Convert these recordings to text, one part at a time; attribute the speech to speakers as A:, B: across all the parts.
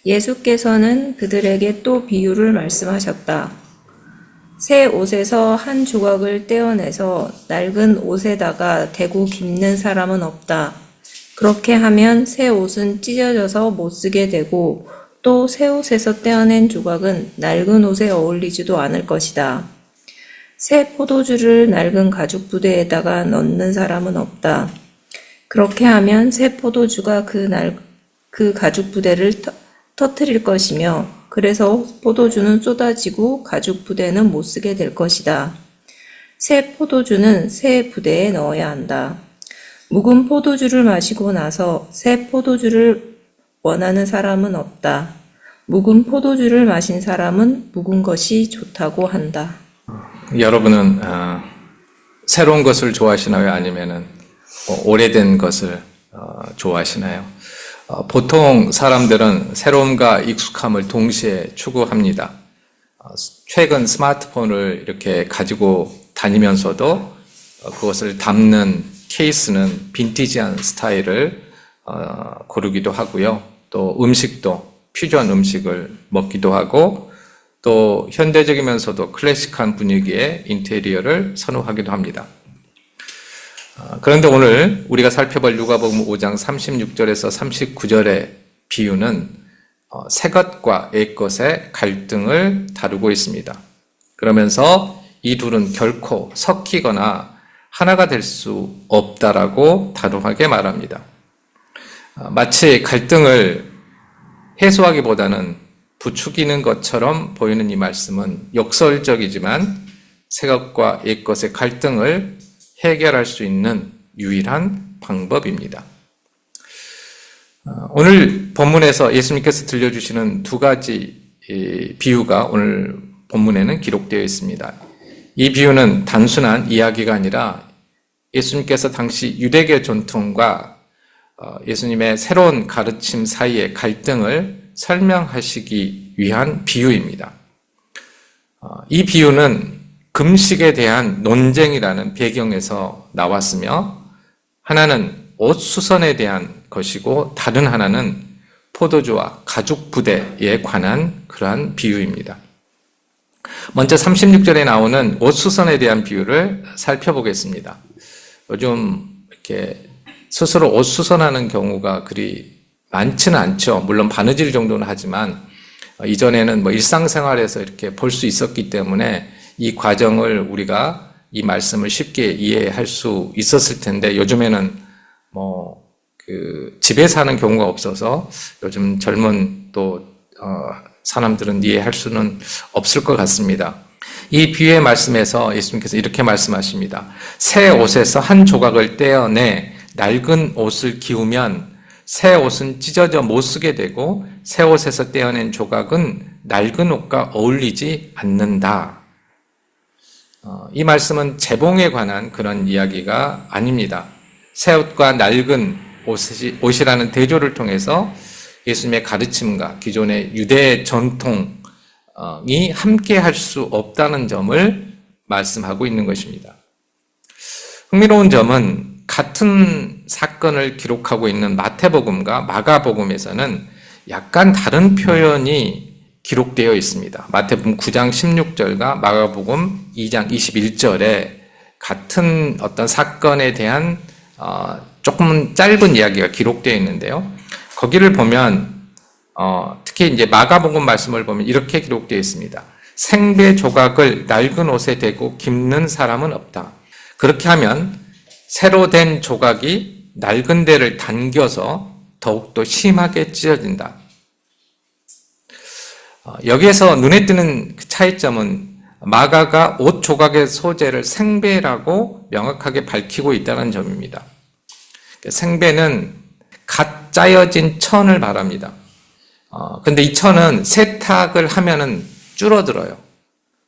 A: 예수께서는 그들에게 또 비유를 말씀하셨다. 새 옷에서 한 조각을 떼어내서 낡은 옷에다가 대고 깁는 사람은 없다. 그렇게 하면 새 옷은 찢어져서 못 쓰게 되고 또 새 옷에서 떼어낸 조각은 낡은 옷에 어울리지도 않을 것이다. 새 포도주를 낡은 가죽 부대에다가 넣는 사람은 없다. 그렇게 하면 새 포도주가 그 가죽 부대를 터뜨릴 것이며 그래서 포도주는 쏟아지고 가죽 부대는 못 쓰게 될 것이다. 새 포도주는 새 부대에 넣어야 한다. 묵은 포도주를 마시고 나서 새 포도주를 원하는 사람은 없다. 묵은 포도주를 마신 사람은 묵은 것이 좋다고 한다.
B: 여러분은 새로운 것을 좋아하시나요? 아니면은 오래된 것을 좋아하시나요? 보통 사람들은 새로움과 익숙함을 동시에 추구합니다. 최근 스마트폰을 이렇게 가지고 다니면서도 그것을 담는 케이스는 빈티지한 스타일을 고르기도 하고요. 또 음식도 퓨전 음식을 먹기도 하고 또 현대적이면서도 클래식한 분위기의 인테리어를 선호하기도 합니다. 그런데 오늘 우리가 살펴볼 누가복음 5장 36절에서 39절의 비유는 새 것과 옛 것의 갈등을 다루고 있습니다. 그러면서 이 둘은 결코 섞이거나 하나가 될 수 없다라고 단호하게 말합니다. 마치 갈등을 해소하기보다는 부추기는 것처럼 보이는 이 말씀은 역설적이지만 새 것과 옛 것의 갈등을 해결할 수 있는 유일한 방법입니다. 오늘 본문에서 예수님께서 들려주시는 두 가지 비유가 오늘 본문에는 기록되어 있습니다. 이 비유는 단순한 이야기가 아니라 예수님께서 당시 유대교 전통과 예수님의 새로운 가르침 사이의 갈등을 설명하시기 위한 비유입니다. 이 비유는 금식에 대한 논쟁이라는 배경에서 나왔으며 하나는 옷 수선에 대한 것이고 다른 하나는 포도주와 가죽 부대에 관한 그러한 비유입니다. 먼저 36절에 나오는 옷 수선에 대한 비유를 살펴보겠습니다. 요즘 이렇게 스스로 옷 수선하는 경우가 그리 많지는 않죠. 물론 바느질 정도는 하지만 이전에는 일상생활에서 이렇게 볼 수 있었기 때문에 이 과정을 우리가 이 말씀을 쉽게 이해할 수 있었을 텐데 요즘에는 집에 사는 경우가 없어서 요즘 젊은 사람들은 이해할 수는 없을 것 같습니다. 이 비유의 말씀에서 예수님께서 이렇게 말씀하십니다. 새 옷에서 한 조각을 떼어내 낡은 옷을 기우면 새 옷은 찢어져 못 쓰게 되고 새 옷에서 떼어낸 조각은 낡은 옷과 어울리지 않는다. 이 말씀은 재봉에 관한 그런 이야기가 아닙니다. 새 옷과 낡은 옷이라는 대조를 통해서 예수님의 가르침과 기존의 유대 전통이 함께 할 수 없다는 점을 말씀하고 있는 것입니다. 흥미로운 점은 같은 사건을 기록하고 있는 마태복음과 마가복음에서는 약간 다른 표현이 기록되어 있습니다. 마태복음 9장 16절과 마가복음 2장 21절에 같은 어떤 사건에 대한 조금 짧은 이야기가 기록되어 있는데요. 거기를 보면 특히 이제 마가복음 말씀을 보면 이렇게 기록되어 있습니다. 생배 조각을 낡은 옷에 대고 깁는 사람은 없다. 그렇게 하면 새로 된 조각이 낡은 데를 당겨서 더욱더 심하게 찢어진다. 여기에서 눈에 띄는 차이점은 마가가 옷 조각의 소재를 생배라고 명확하게 밝히고 있다는 점입니다. 생배는 갓 짜여진 천을 말합니다. 근데 이 천은 세탁을 하면은 줄어들어요.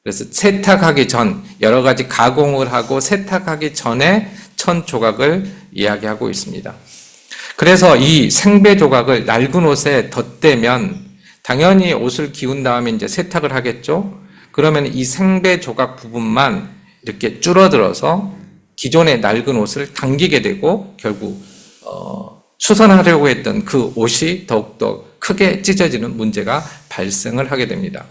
B: 그래서 세탁하기 전, 여러 가지 가공을 하고 세탁하기 전에 천 조각을 이야기하고 있습니다. 그래서 이 생배 조각을 낡은 옷에 덧대면 당연히 옷을 기운 다음에 이제 세탁을 하겠죠? 그러면 이 생배 조각 부분만 이렇게 줄어들어서 기존의 낡은 옷을 당기게 되고 결국 수선하려고 했던 그 옷이 더욱더 크게 찢어지는 문제가 발생을 하게 됩니다.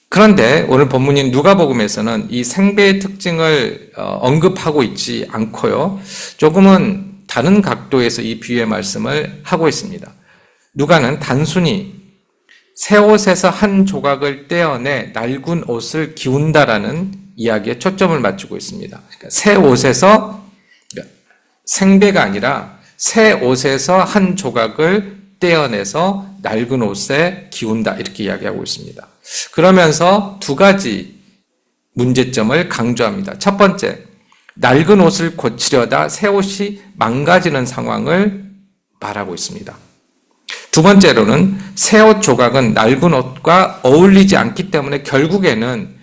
B: 그런데 오늘 본문인 누가복음에서는 이 생배의 특징을 언급하고 있지 않고요. 조금은 다른 각도에서 이 비유의 말씀을 하고 있습니다. 누가는 단순히 새 옷에서 한 조각을 떼어내 낡은 옷을 기운다라는 이야기에 초점을 맞추고 있습니다. 그러니까 새 옷에서 생배가 아니라 새 옷에서 한 조각을 떼어내서 낡은 옷에 기운다 이렇게 이야기하고 있습니다. 그러면서 두 가지 문제점을 강조합니다. 첫 번째, 낡은 옷을 고치려다 새 옷이 망가지는 상황을 말하고 있습니다. 두 번째로는 새 옷 조각은 낡은 옷과 어울리지 않기 때문에 결국에는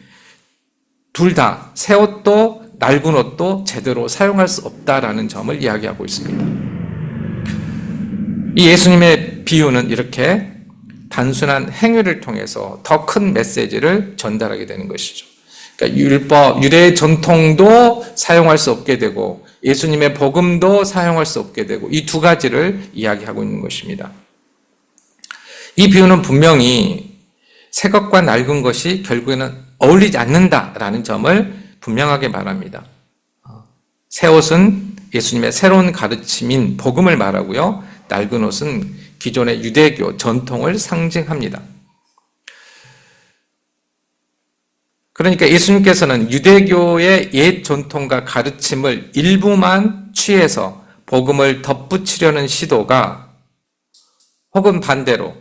B: 둘 다 새 옷도 낡은 옷도 제대로 사용할 수 없다라는 점을 이야기하고 있습니다. 이 예수님의 비유는 이렇게 단순한 행위를 통해서 더 큰 메시지를 전달하게 되는 것이죠. 그러니까 율법, 유대 전통도 사용할 수 없게 되고 예수님의 복음도 사용할 수 없게 되고 이 두 가지를 이야기하고 있는 것입니다. 이 비유는 분명히 새 것과 낡은 것이 결국에는 어울리지 않는다라는 점을 분명하게 말합니다. 새 옷은 예수님의 새로운 가르침인 복음을 말하고요. 낡은 옷은 기존의 유대교 전통을 상징합니다. 그러니까 예수님께서는 유대교의 옛 전통과 가르침을 일부만 취해서 복음을 덧붙이려는 시도가 혹은 반대로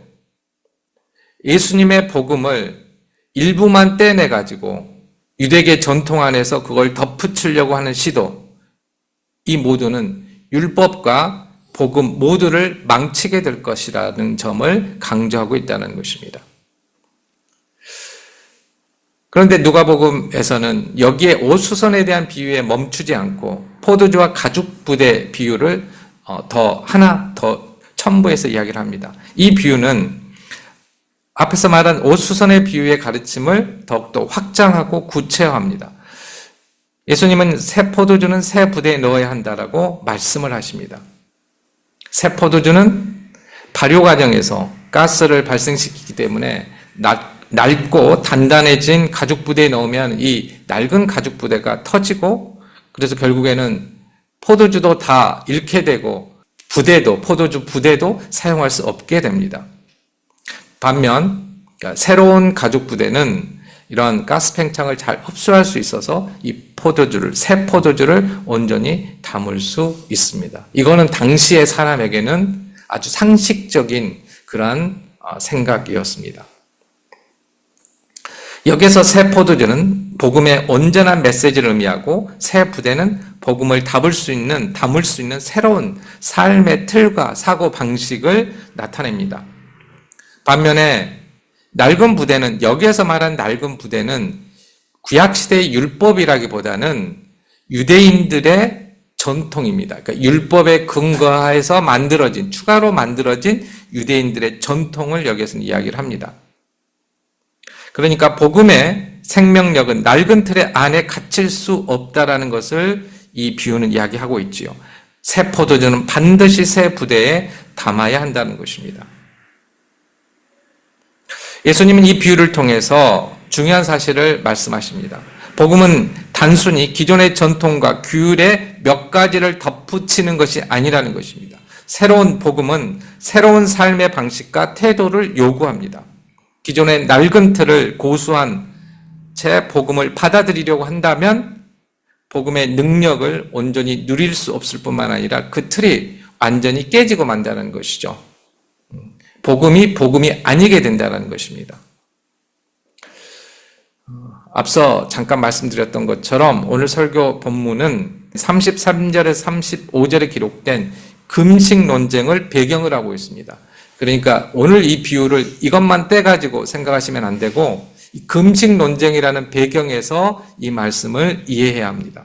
B: 예수님의 복음을 일부만 떼내가지고 유대계 전통 안에서 그걸 덧붙이려고 하는 시도, 이 모두는 율법과 복음 모두를 망치게 될 것이라는 점을 강조하고 있다는 것입니다. 그런데 누가복음에서는 여기에 옷수선에 대한 비유에 멈추지 않고 포도주와 가죽 부대 비유를 하나 더 첨부해서 이야기를 합니다. 이 비유는 앞에서 말한 옷수선의 비유의 가르침을 더욱더 확장하고 구체화합니다. 예수님은 새 포도주는 새 부대에 넣어야 한다라고 말씀을 하십니다. 새 포도주는 발효 과정에서 가스를 발생시키기 때문에 낡고 단단해진 가죽 부대에 넣으면 이 낡은 가죽 부대가 터지고 그래서 결국에는 포도주도 다 잃게 되고 포도주 부대도 사용할 수 없게 됩니다. 반면 새로운 가죽 부대는 이러한 가스 팽창을 잘 흡수할 수 있어서 이 새 포도주를 온전히 담을 수 있습니다. 이거는 당시의 사람에게는 아주 상식적인 그러한 생각이었습니다. 여기서 새 포도주는 복음의 온전한 메시지를 의미하고 새 부대는 복음을 담을 수 있는 새로운 삶의 틀과 사고 방식을 나타냅니다. 반면에 낡은 부대는 여기에서 말한 낡은 부대는 구약시대의 율법이라기보다는 유대인들의 전통입니다. 그러니까 율법에 근거해서 추가로 만들어진 유대인들의 전통을 여기에서는 이야기를 합니다. 그러니까 복음의 생명력은 낡은 틀 안에 갇힐 수 없다라는 것을 이 비유는 이야기하고 있지요. 새 포도주는 반드시 새 부대에 담아야 한다는 것입니다. 예수님은 이 비유를 통해서 중요한 사실을 말씀하십니다. 복음은 단순히 기존의 전통과 규율의 몇 가지를 덧붙이는 것이 아니라는 것입니다. 새로운 복음은 새로운 삶의 방식과 태도를 요구합니다. 기존의 낡은 틀을 고수한 채 복음을 받아들이려고 한다면 복음의 능력을 온전히 누릴 수 없을 뿐만 아니라 그 틀이 완전히 깨지고 만다는 것이죠. 복음이 아니게 된다는 것입니다. 앞서 잠깐 말씀드렸던 것처럼 오늘 설교 본문은 33절에서 35절에 기록된 금식 논쟁을 배경을 하고 있습니다. 그러니까 오늘 이 비유를 이것만 떼가지고 생각하시면 안 되고 금식 논쟁이라는 배경에서 이 말씀을 이해해야 합니다.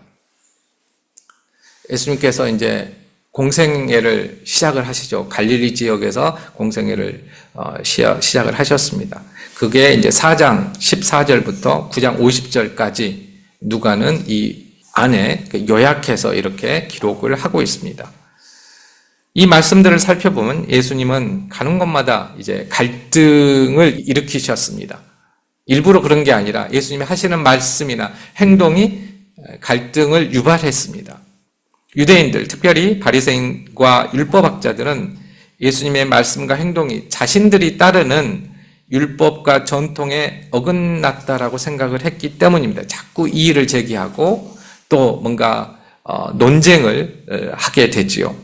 B: 예수님께서 이제 공생애를 시작을 하시죠. 갈릴리 지역에서 공생애를 시작을 하셨습니다. 그게 이제 4장 14절부터 9장 50절까지 누가는 이 안에 요약해서 이렇게 기록을 하고 있습니다. 이 말씀들을 살펴보면 예수님은 가는 곳마다 이제 갈등을 일으키셨습니다. 일부러 그런 게 아니라 예수님이 하시는 말씀이나 행동이 갈등을 유발했습니다. 유대인들, 특별히 바리새인과 율법학자들은 예수님의 말씀과 행동이 자신들이 따르는 율법과 전통에 어긋났다라고 생각을 했기 때문입니다. 자꾸 이의를 제기하고 또 뭔가 논쟁을 하게 되지요.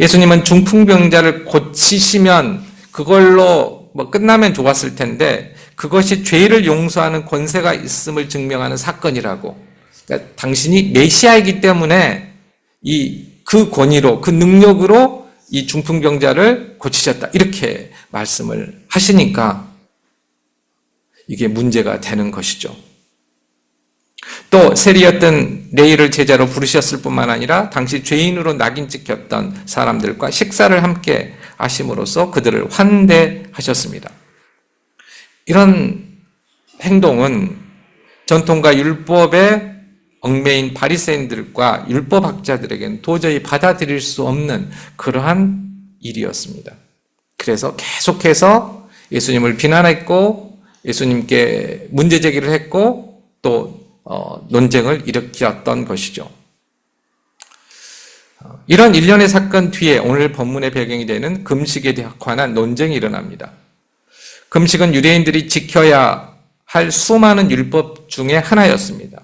B: 예수님은 중풍병자를 고치시면 그걸로 끝나면 좋았을 텐데 그것이 죄를 용서하는 권세가 있음을 증명하는 사건이라고. 그러니까 당신이 메시아이기 때문에 그 권위로, 그 능력으로 이 중풍병자를 고치셨다. 이렇게 말씀을 하시니까 이게 문제가 되는 것이죠. 또 세리였던 레위를 제자로 부르셨을 뿐만 아니라 당시 죄인으로 낙인 찍혔던 사람들과 식사를 함께 하심으로써 그들을 환대하셨습니다. 이런 행동은 전통과 율법에 얽매인 바리새인들과 율법학자들에게는 도저히 받아들일 수 없는 그러한 일이었습니다. 그래서 계속해서 예수님을 비난했고 예수님께 문제 제기를 했고 또 논쟁을 일으켰던 것이죠. 이런 일련의 사건 뒤에 오늘 본문의 배경이 되는 금식에 관한 논쟁이 일어납니다. 금식은 유대인들이 지켜야 할 수많은 율법 중에 하나였습니다.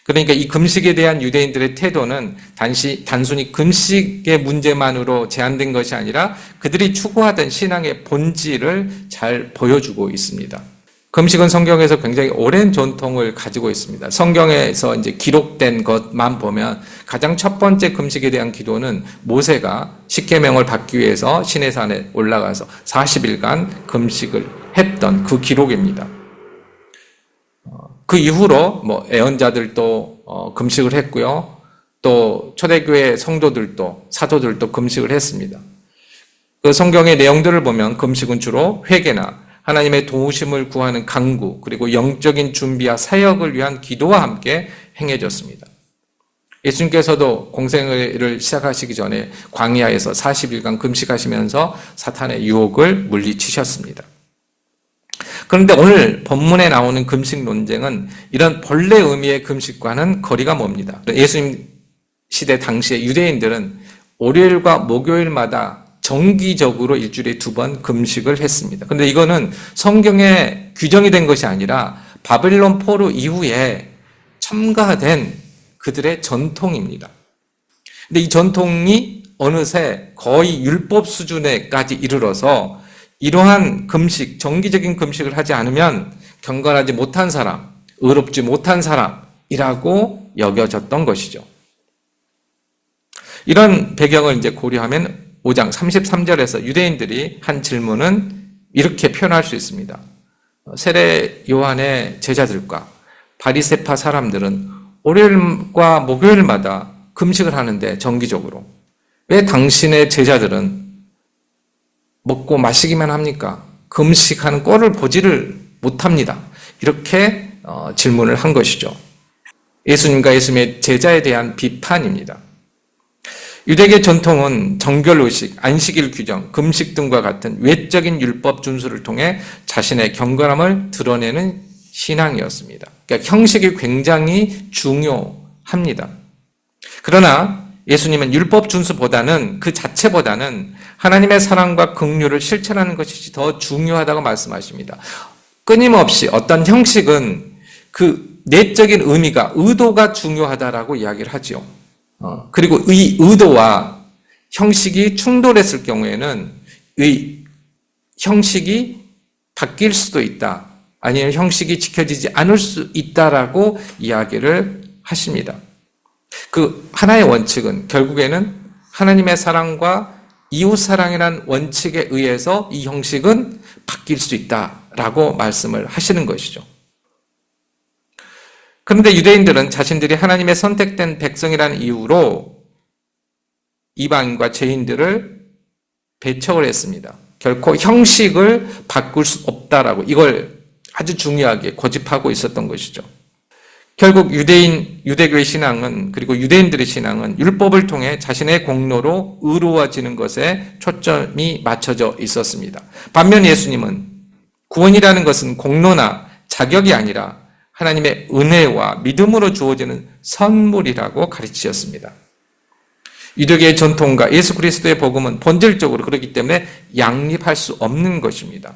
B: 그러니까 이 금식에 대한 유대인들의 태도는 단순히 금식의 문제만으로 제한된 것이 아니라 그들이 추구하던 신앙의 본질을 잘 보여주고 있습니다. 금식은 성경에서 굉장히 오랜 전통을 가지고 있습니다. 성경에서 이제 기록된 것만 보면 가장 첫 번째 금식에 대한 기도는 모세가 십계명을 받기 위해서 시내산에 올라가서 40일간 금식을 했던 그 기록입니다. 그 이후로 애언자들도 금식을 했고요. 또 초대교회 성도들도 사도들도 금식을 했습니다. 그 성경의 내용들을 보면 금식은 주로 회개나 하나님의 도우심을 구하는 간구 그리고 영적인 준비와 사역을 위한 기도와 함께 행해졌습니다. 예수님께서도 공생애를 시작하시기 전에 광야에서 40일간 금식하시면서 사탄의 유혹을 물리치셨습니다. 그런데 오늘 본문에 나오는 금식 논쟁은 이런 본래 의미의 금식과는 거리가 멉니다. 예수님 시대 당시의 유대인들은 월요일과 목요일마다 정기적으로 일주일에 2번 금식을 했습니다. 그런데 이거는 성경에 규정이 된 것이 아니라 바벨론 포로 이후에 첨가된 그들의 전통입니다. 근데 이 전통이 어느새 거의 율법 수준에까지 이르러서 이러한 금식, 정기적인 금식을 하지 않으면 경건하지 못한 사람, 의롭지 못한 사람이라고 여겨졌던 것이죠. 이런 배경을 이제 고려하면 5장 33절에서 유대인들이 한 질문은 이렇게 표현할 수 있습니다. 세례 요한의 제자들과 바리새파 사람들은 월요일과 목요일마다 금식을 하는데 정기적으로 왜 당신의 제자들은 먹고 마시기만 합니까? 금식하는 꼴을 보지를 못합니다. 이렇게 질문을 한 것이죠. 예수님과 예수님의 제자에 대한 비판입니다. 유대계 전통은 정결의식, 안식일 규정, 금식 등과 같은 외적인 율법 준수를 통해 자신의 경건함을 드러내는 신앙이었습니다. 그러니까 형식이 굉장히 중요합니다. 그러나 예수님은 율법 준수보다는 그 자체보다는 하나님의 사랑과 긍휼을 실천하는 것이 더 중요하다고 말씀하십니다. 끊임없이 어떤 형식은 그 내적인 의미가, 의도가 중요하다라고 이야기를 하지요. 그리고 이 의도와 형식이 충돌했을 경우에는 이 형식이 바뀔 수도 있다. 아니면 형식이 지켜지지 않을 수 있다라고 이야기를 하십니다. 그 하나의 원칙은 결국에는 하나님의 사랑과 이웃 사랑이라는 원칙에 의해서 이 형식은 바뀔 수 있다라고 말씀을 하시는 것이죠. 그런데 유대인들은 자신들이 하나님의 선택된 백성이라는 이유로 이방인과 죄인들을 배척을 했습니다. 결코 형식을 바꿀 수 없다라고 이걸 아주 중요하게 고집하고 있었던 것이죠. 결국 유대교의 신앙은, 그리고 유대인들의 신앙은 율법을 통해 자신의 공로로 의로워지는 것에 초점이 맞춰져 있었습니다. 반면 예수님은 구원이라는 것은 공로나 자격이 아니라 하나님의 은혜와 믿음으로 주어지는 선물이라고 가르치셨습니다. 유대교의 전통과 예수 그리스도의 복음은 본질적으로 그렇기 때문에 양립할 수 없는 것입니다.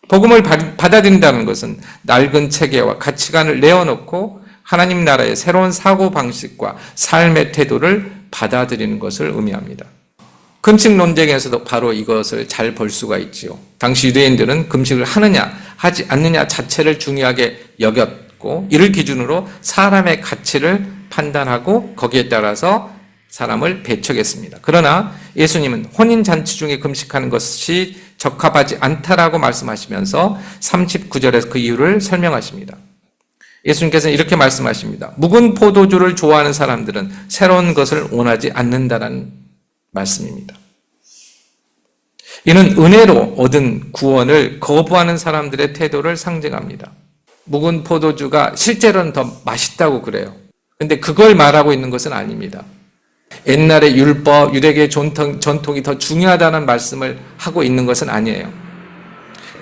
B: 복음을 받아들인다는 것은 낡은 체계와 가치관을 내어놓고 하나님 나라의 새로운 사고방식과 삶의 태도를 받아들이는 것을 의미합니다. 금식 논쟁에서도 바로 이것을 잘 볼 수가 있지요. 당시 유대인들은 금식을 하느냐 하지 않느냐 자체를 중요하게 여겼고, 이를 기준으로 사람의 가치를 판단하고 거기에 따라서 사람을 배척했습니다. 그러나 예수님은 혼인잔치 중에 금식하는 것이 적합하지 않다라고 말씀하시면서 39절에서 그 이유를 설명하십니다. 예수님께서는 이렇게 말씀하십니다. 묵은 포도주를 좋아하는 사람들은 새로운 것을 원하지 않는다는 말씀입니다. 이는 은혜로 얻은 구원을 거부하는 사람들의 태도를 상징합니다. 묵은 포도주가 실제로는 더 맛있다고 그래요. 근데 그걸 말하고 있는 것은 아닙니다. 옛날의 율법, 유대교의 전통이 더 중요하다는 말씀을 하고 있는 것은 아니에요.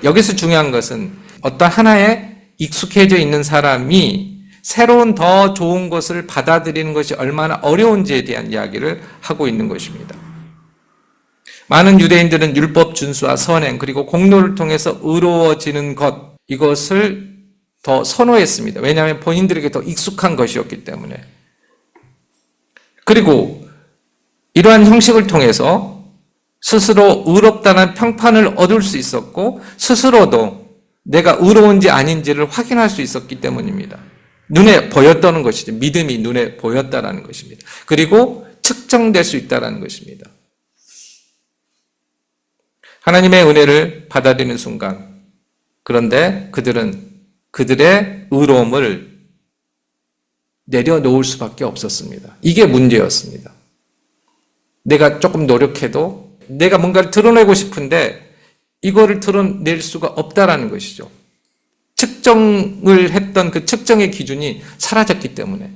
B: 여기서 중요한 것은 어떤 하나에 익숙해져 있는 사람이 새로운 더 좋은 것을 받아들이는 것이 얼마나 어려운지에 대한 이야기를 하고 있는 것입니다. 많은 유대인들은 율법 준수와 선행, 그리고 공로를 통해서 의로워지는 것, 이것을 더 선호했습니다. 왜냐하면 본인들에게 더 익숙한 것이었기 때문에. 그리고 이러한 형식을 통해서 스스로 의롭다는 평판을 얻을 수 있었고, 스스로도 내가 의로운지 아닌지를 확인할 수 있었기 때문입니다. 눈에 보였다는 것이죠. 믿음이 눈에 보였다는 것입니다. 그리고 측정될 수 있다는 것입니다. 하나님의 은혜를 받아들이는 순간, 그런데 그들은 그들의 의로움을 내려놓을 수밖에 없었습니다. 이게 문제였습니다. 내가 조금 노력해도 내가 뭔가를 드러내고 싶은데 이거를 드러낼 수가 없다라는 것이죠. 측정을 했던 그 측정의 기준이 사라졌기 때문에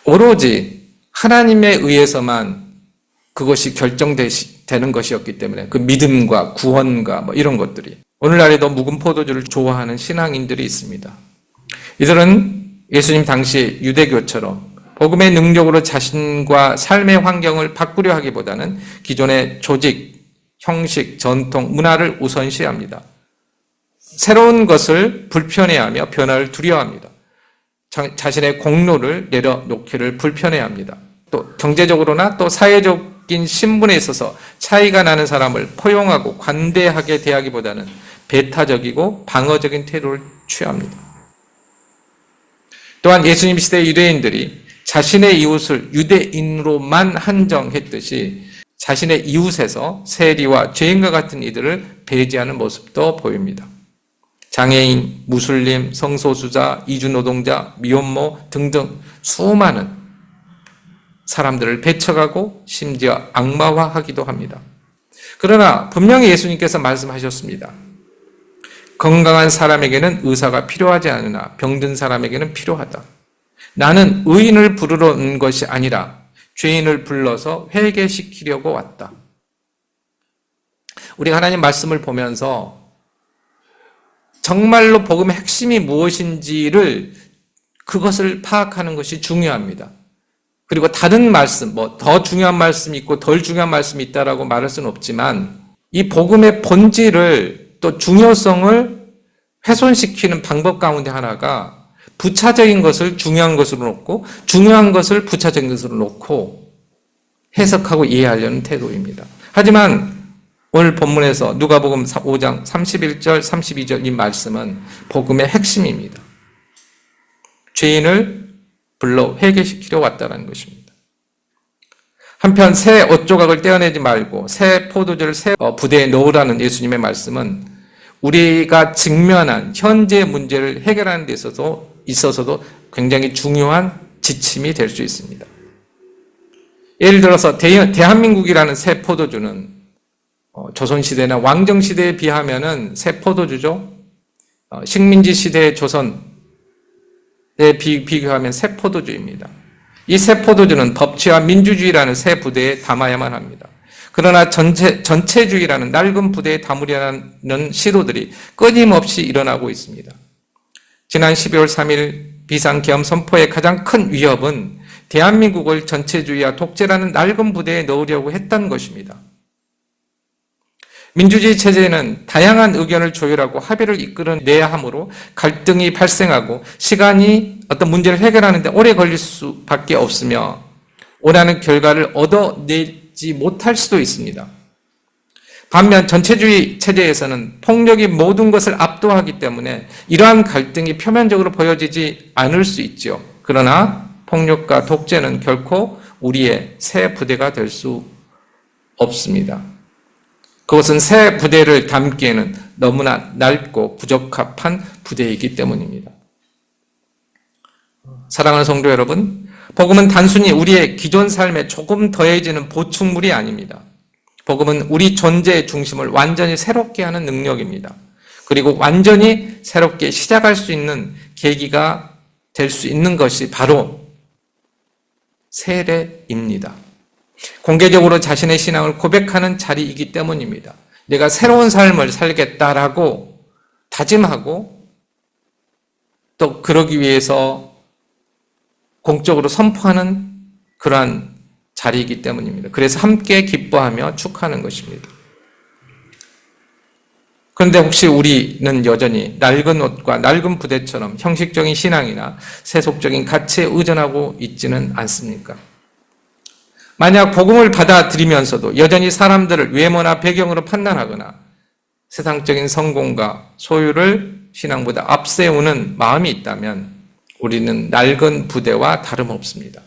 B: 오로지 하나님에 의해서만 그것이 결정되는 것이었기 때문에, 그 믿음과 구원과 이런 것들이. 오늘날에도 묵은 포도주를 좋아하는 신앙인들이 있습니다. 이들은 예수님 당시 유대교처럼 복음의 능력으로 자신과 삶의 환경을 바꾸려 하기보다는 기존의 조직, 형식, 전통, 문화를 우선시합니다. 새로운 것을 불편해하며 변화를 두려워합니다. 자신의 공로를 내려놓기를 불편해합니다. 또 경제적으로나 또 사회적인 신분에 있어서 차이가 나는 사람을 포용하고 관대하게 대하기보다는 배타적이고 방어적인 태도를 취합니다. 또한 예수님 시대 유대인들이 자신의 이웃을 유대인으로만 한정했듯이 자신의 이웃에서 세리와 죄인과 같은 이들을 배제하는 모습도 보입니다. 장애인, 무슬림, 성소수자, 이주노동자, 미혼모 등등 수많은 사람들을 배척하고 심지어 악마화하기도 합니다. 그러나 분명히 예수님께서 말씀하셨습니다. 건강한 사람에게는 의사가 필요하지 않으나 병든 사람에게는 필요하다. 나는 의인을 부르러 온 것이 아니라 죄인을 불러서 회개시키려고 왔다. 우리가 하나님 말씀을 보면서 정말로 복음의 핵심이 무엇인지를, 그것을 파악하는 것이 중요합니다. 그리고 다른 말씀, 더 중요한 말씀이 있고 덜 중요한 말씀이 있다라고 말할 수는 없지만, 이 복음의 본질을 또 중요성을 훼손시키는 방법 가운데 하나가 부차적인 것을 중요한 것으로 놓고 중요한 것을 부차적인 것으로 놓고 해석하고 이해하려는 태도입니다. 하지만 오늘 본문에서 누가복음 5장 31절, 32절 이 말씀은 복음의 핵심입니다. 죄인을 불러 회개시키려 왔다는 것입니다. 한편 새 옷조각을 떼어내지 말고 새 포도주를 새 부대에 넣으라는 예수님의 말씀은 우리가 직면한 현재 문제를 해결하는 데 있어서도 굉장히 중요한 지침이 될 수 있습니다. 예를 들어서 대한민국이라는 새 포도주는 조선시대나 왕정시대에 비하면은 새 포도주죠. 식민지 시대의 조선에 비교하면 새 포도주입니다. 이 새 포도주는 법치와 민주주의라는 새 부대에 담아야만 합니다. 그러나 전체주의라는 낡은 부대에 담으려는 시도들이 끊임없이 일어나고 있습니다. 지난 12월 3일 비상계엄 선포의 가장 큰 위협은 대한민국을 전체주의와 독재라는 낡은 부대에 넣으려고 했던 것입니다. 민주주의 체제는 다양한 의견을 조율하고 합의를 이끌어내야 하므로 갈등이 발생하고 시간이 어떤 문제를 해결하는 데 오래 걸릴 수밖에 없으며 원하는 결과를 얻어내지 못할 수도 있습니다. 반면 전체주의 체제에서는 폭력이 모든 것을 압도하기 때문에 이러한 갈등이 표면적으로 보여지지 않을 수 있죠. 그러나 폭력과 독재는 결코 우리의 새 부대가 될 수 없습니다. 그것은 새 부대를 담기에는 너무나 넓고 부적합한 부대이기 때문입니다. 사랑하는 성도 여러분, 복음은 단순히 우리의 기존 삶에 조금 더해지는 보충물이 아닙니다. 복음은 우리 존재의 중심을 완전히 새롭게 하는 능력입니다. 그리고 완전히 새롭게 시작할 수 있는 계기가 될 수 있는 것이 바로 세례입니다. 공개적으로 자신의 신앙을 고백하는 자리이기 때문입니다. 내가 새로운 삶을 살겠다라고 다짐하고 또 그러기 위해서 공적으로 선포하는 그러한 자리이기 때문입니다. 그래서 함께 기뻐하며 축하하는 것입니다. 그런데 혹시 우리는 여전히 낡은 옷과 낡은 부대처럼 형식적인 신앙이나 세속적인 가치에 의존하고 있지는 않습니까? 만약 복음을 받아들이면서도 여전히 사람들을 외모나 배경으로 판단하거나 세상적인 성공과 소유를 신앙보다 앞세우는 마음이 있다면 우리는 낡은 부대와 다름없습니다.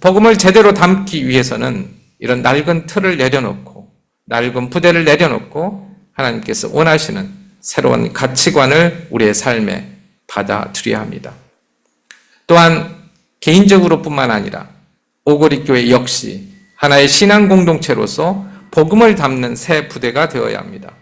B: 복음을 제대로 담기 위해서는 이런 낡은 틀을 내려놓고 낡은 부대를 내려놓고 하나님께서 원하시는 새로운 가치관을 우리의 삶에 받아들여야 합니다. 또한 개인적으로뿐만 아니라 오거리교회 역시 하나의 신앙 공동체로서 복음을 담는 새 부대가 되어야 합니다.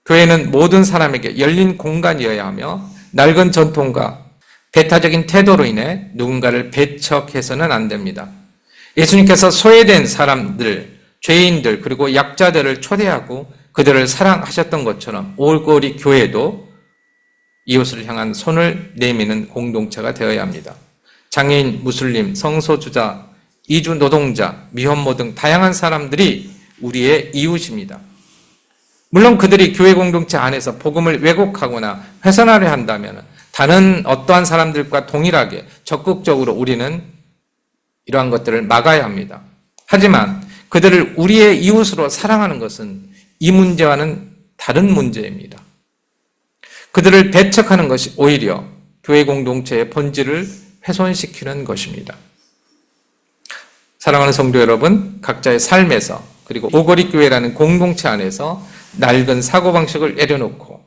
B: 교회는 모든 사람에게 열린 공간이어야 하며 낡은 전통과 배타적인 태도로 인해 누군가를 배척해서는 안 됩니다. 예수님께서 소외된 사람들, 죄인들 그리고 약자들을 초대하고 그들을 사랑하셨던 것처럼 오거리 교회도 이웃을 향한 손을 내미는 공동체가 되어야 합니다. 장애인, 무슬림, 성소수자, 이주 노동자, 미혼모 등 다양한 사람들이 우리의 이웃입니다. 물론 그들이 교회 공동체 안에서 복음을 왜곡하거나 훼손하려 한다면 다른 어떠한 사람들과 동일하게 적극적으로 우리는 이러한 것들을 막아야 합니다. 하지만 그들을 우리의 이웃으로 사랑하는 것은 이 문제와는 다른 문제입니다. 그들을 배척하는 것이 오히려 교회 공동체의 본질을 훼손시키는 것입니다. 사랑하는 성도 여러분, 각자의 삶에서 그리고 오거리 교회라는 공동체 안에서 낡은 사고방식을 내려놓고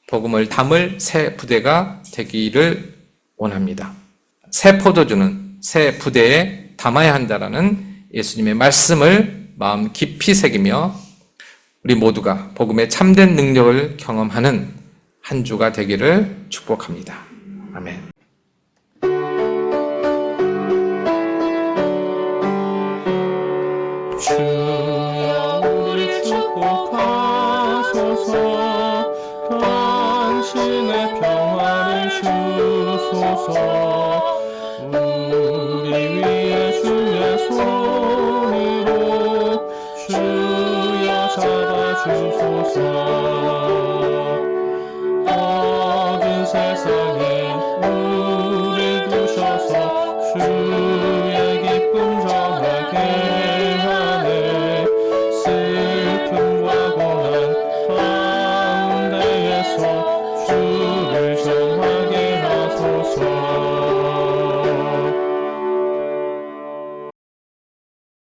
B: 복음을 담을 새 부대가 되기를 원합니다. 새 포도주는 새 부대에 담아야 한다라는 예수님의 말씀을 마음 깊이 새기며 우리 모두가 복음의 참된 능력을 경험하는 한 주가 되기를 축복합니다. 아멘.
C: 주여 우리 축복하소서. 당신의 평화를 주소서. 우리 위에 주의 손으로 주여 잡아주소서.